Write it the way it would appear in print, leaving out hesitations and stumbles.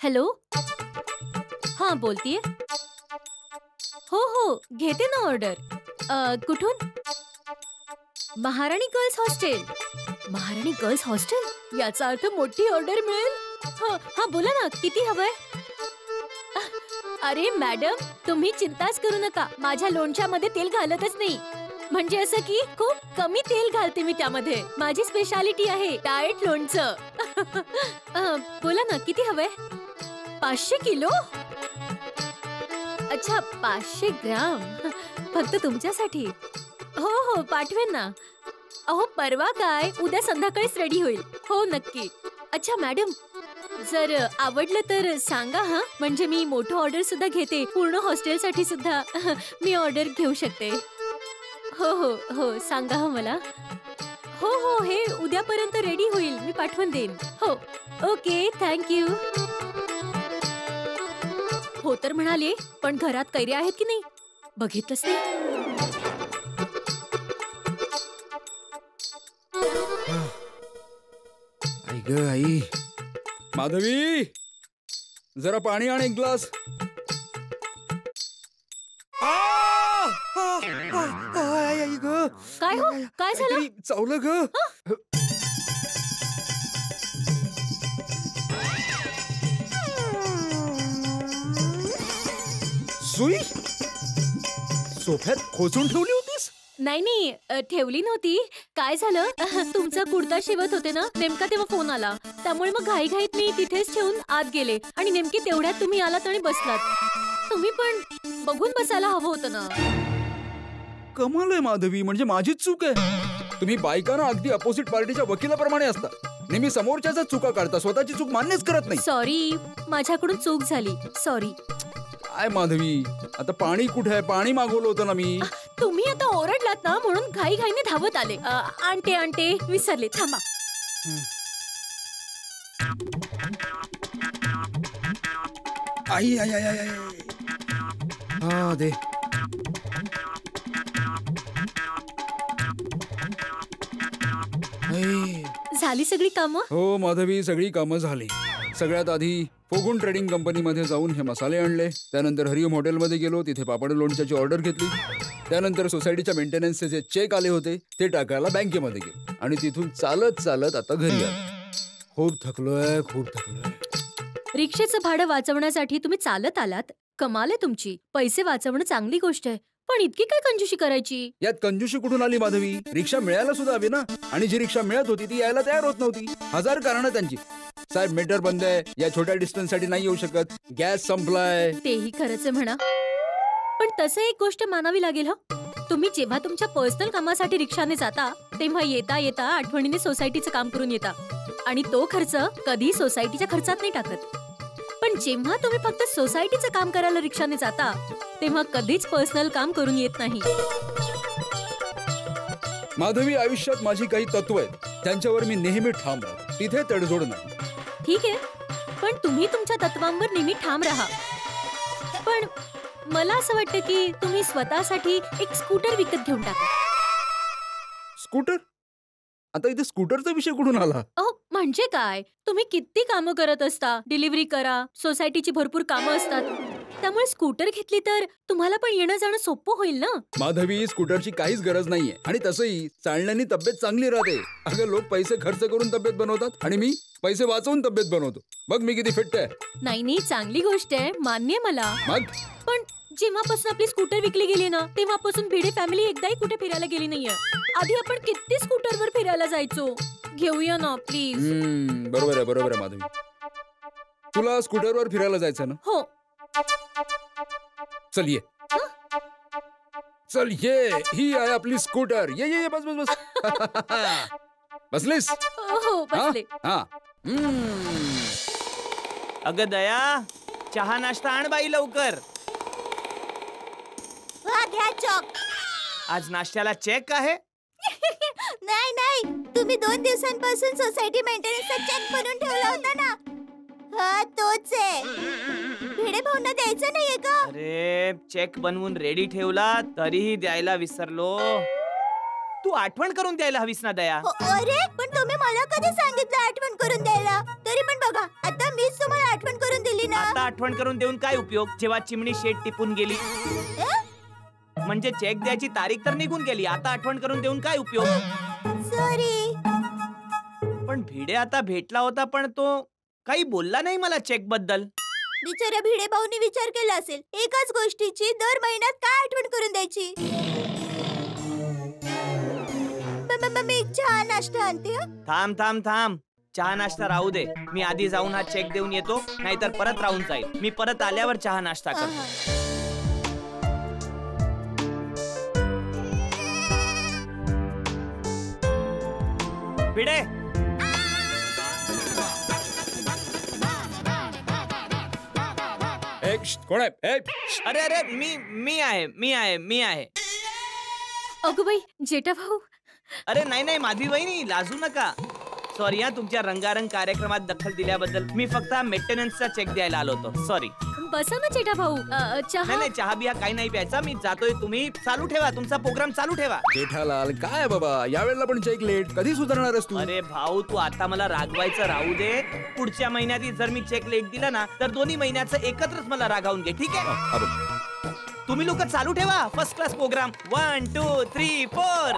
Hello. हां, बोलतीये. हो, घेते ना ऑर्डर. कुठून? महाराणी गर्ल्स हॉस्टेल. महाराणी गर्ल्स हॉस्टेल याचा अर्थ मोठी ऑर्डर मिळेल. हां, बोला ना, किती हवंय? अरे मॅडम, तुम्ही चिंताच करू नका. माझ्या लोणच्यामध्ये तेल घालतच नाही. म्हणजे असं की खूप कमी तेल घालते मी त्यामध्ये. माझी स्पेशालिटी आहे डाएट लोणचं. बोला ना, किती हवंय? 500 किलो? अच्छा, 500 ग्राम. फक्त तुमच्यासाठी. हो, पाठवेन ना. अहो, परवा काय, उद्या संध्याकाळीच रेडी होईल. हो, नक्की. अच्छा मॅडम, जर आवडलं तर सांगा हां. म्हणजे मी मोठं ऑर्डर सुद्धा घेते. पूर्ण हॉस्टेलसाठी सुद्धा मी ऑर्डर घेऊ शकते. हो, सांगा हं मला. हो, हे उद्यापर्यंत रेडी होईल. मी पाठवून देईन. हो, ओके, थँक यू. हो तर म्हणाले, पण घरात कैऱ्या आहेत की नाही बघितलंच नाही. आई ग आई. माधवी, जरा पाणी आण एक ग्लास. आई ग. काय हो, काय झालं? चावलं ग. सुई सोफ्यात खोचून ठेवली होतीस? नाही, ठेवली नव्हती. काय झालं, तुमचा कुर्ता शिवत होते ना, नेमका तेव्हा फोन आला. त्यामुळे मग घाईघाईत मी तिथेच ठेवून आत गेले आणि नेमकी तेवढ्यात तुम्ही आलात आणि बसलात. तुम्ही पण बघून बसायला हवं होतं ना. कमाल आहे माधवी, म्हणजे माझीच चूक आहे. तुम्ही बायकांना अगदी अपोजिट पार्टीच्या वकिलाप्रमाणे असता. नेहमी समोरच्याच चुका काढता, स्वतःची चूक मान्यच करत नाही. सॉरी, माझ्याकडून चूक झाली. सॉरी. काय माधवी, आता पाणी कुठे आहे? पाणी मागवलं होतं ना मी. तुम्ही आता ओरडलात ना, म्हणून घाईघाईने धावत आले. आणते विसरले. थांबा. आई. हा दे. झाली सगळी कामं? हो माधवी, सगळी कामं झाली. सगळ्यात आधी फोगुन ट्रेडिंग कंपनीमध्ये जाऊन हे मसाले आणले. त्यानंतर हरिओम हॉटेलमध्ये गेलो, तिथे पापड लोणच्याची ऑर्डर घेतली. त्यानंतर सोसायटीच्या मेंटेनन्सचे जे चेक आले होते ते टाकायला बँकेमध्ये गेलो आणि तिथून चालत आता घरी आलो. खूप थकलोय. रिक्षेचं भाडं वाचवण्यासाठी तुम्ही चालत आलात? कमाल आहे तुमची. पैसे वाचवणं चांगली गोष्ट आहे, पण इतकी काय कंजूशी करायची? यात कंजूशी कुठून आली माधवी? रिक्षा मिळायला सुद्धा हवी ना. आणि जी रिक्षा मिळत होती ती यायला तयार होत नव्हती. 1000 कारणं त्यांची. साहेब, मीटर बंद आहे, या छोट्या डिस्टन्स साठी नाही येऊ शकत, गॅस संपलाय. तेही खरंच आहे म्हणा, पण तसं एक गोष्ट मानावी लागेल. तुम्ही जेव्हा तुमच्या पर्सनल कामासाठी रिक्षाने जाता तेव्हा येता आठवणीने सोसायटीचं काम करून येता आणि तो खर्च कधी सोसायटीच्या खर्चात नाही टाकत. पण जेव्हा तुम्ही फक्त सोसायटीचं काम करायला रिक्षाने जाता तेव्हा कधीच पर्सनल काम करून येत नाही. माधवी, आयुष्यात माझी काही तत्व आहेत, त्यांच्यावर मी नेहमी ठाम राहतो. तिथे तडजोड नाही. ठीक आहे, पण तुम्ही तुमच्या तत्वांवर नेहमी ठाम राहा. पण मला असं वाटतं की तुम्ही स्वतःसाठी एक स्कूटर विकत घेऊन टाका. स्कूटर? आता इथे स्कूटरचा विषय कुठून आला? म्हणजे काय, तुम्ही किती कामं करत असता. डिलिव्हरी करा, सोसायटीची भरपूर कामं असतात. त्यामुळे स्कूटर घेतली तर तुम्हाला पण येणं जाणं सोपं होईल ना. माधवी, स्कूटरची काहीच गरज नाहीये. आणि तसंही चालण्याने तब्येत चांगली राहते. अगं, लोक पैसे खर्च करून तब्येत बनवतात आणि मी पैसे वाचवून तब्येत बनवतो. बघ मी किती फिट आहे. नाही, चांगली गोष्ट आहे, मान्य मला. मग पण जेव्हापासून आपली स्कूटर विकली गेली ना तेव्हापासून भिडे फॅमिली एकदाही कुठे फिरायला गेली नाहीये. आधी आपण किती स्कूटरवर फिरायला जायचो. घेऊया ना प्लीज. बरोबर आहे माधवी. तुला स्कूटरवर फिरायला जायचं ना? हो. चल ये. ही आहे आपली स्कूटर. ये बस. बसलीस? हो, बसले. अगं दया, चहा नाश्ता आण बाई लवकर. घ्या चॉक. आज नाश्त्याला चेक आहे? नाही, तुम्ही 2 दिवसांपासून सोसायटी मेंटेनन्सचा चेक बनवून ठेवला होता ना. हा तोच आहे. भिडे भाऊंना द्यायचं नाहीये का? अरे, चेक बनवून रेडी ठेवला तरीही द्यायला विसरलो. तू आठवण करून द्यायला हवीस ना दया. अरे पण तुम्ही मला कधी सांगितलं आठवण करून द्यायला? तरी पण बघा आता मीच तुम्हाला आठवण करून दिली ना. आता आठवण करून देऊन काय उपयोग जेव्हा चिमणी शेट टिपून गेली? म्हणजे चेक द्यायची तारीख तर निघून गेली, आता आठवण करून देऊन काय उपयोग? सॉरी. पण भिडे आता भेटला होता पण तो काही बोलला नाही मला चेक बद्दल. बिचाऱ्या भिडे भाऊनी विचार केला असेल एकाच गोष्टीची दर महिन्यात काय आठवण करून द्यायची. मी चहा नाश्ता आणते. थांब थांब थांब, चहा नाश्ता राहू दे. मी आधी जाऊन हा चेक देऊन येतो, नाहीतर परत राहून जाईल. मी परत आल्यावर चहा नाश्ता करतो. भिडे कोण आहे? अरे अरे मी आहे. अगं बाई जेठा भाऊ. अरे नाही माधवी वहिनी, लाजू नका. सॉरी हा तुमच्या रंगारंग कार्यक्रमात दखल दिल्याबद्दल. मी फक्त मेंटेनन्सचा चेक द्यायला आलो होतो. सॉरी. बसा ना जेठा भाऊ. चहा. नाही चहा बिया काही नाही प्यायचा. मी जातोय, तुम्ही चालू ठेवा, तुमचा प्रोग्राम चालू ठेवा. जेठालाल काय बाबा, यावेळेला पण चेक लेट, कधी सुधारणारस तू? अरे भाऊ तू आता मला रागवायचं राहू दे. पुढच्या महिन्यात जर मी चेक लेट दिला ना तर दोन्ही महिन्याचं एकत्रच मला रागावून घे, ठीक आहे? तुम्ही लोक चालू ठेवा फर्स्ट क्लास प्रोग्राम. 1 2 3 4.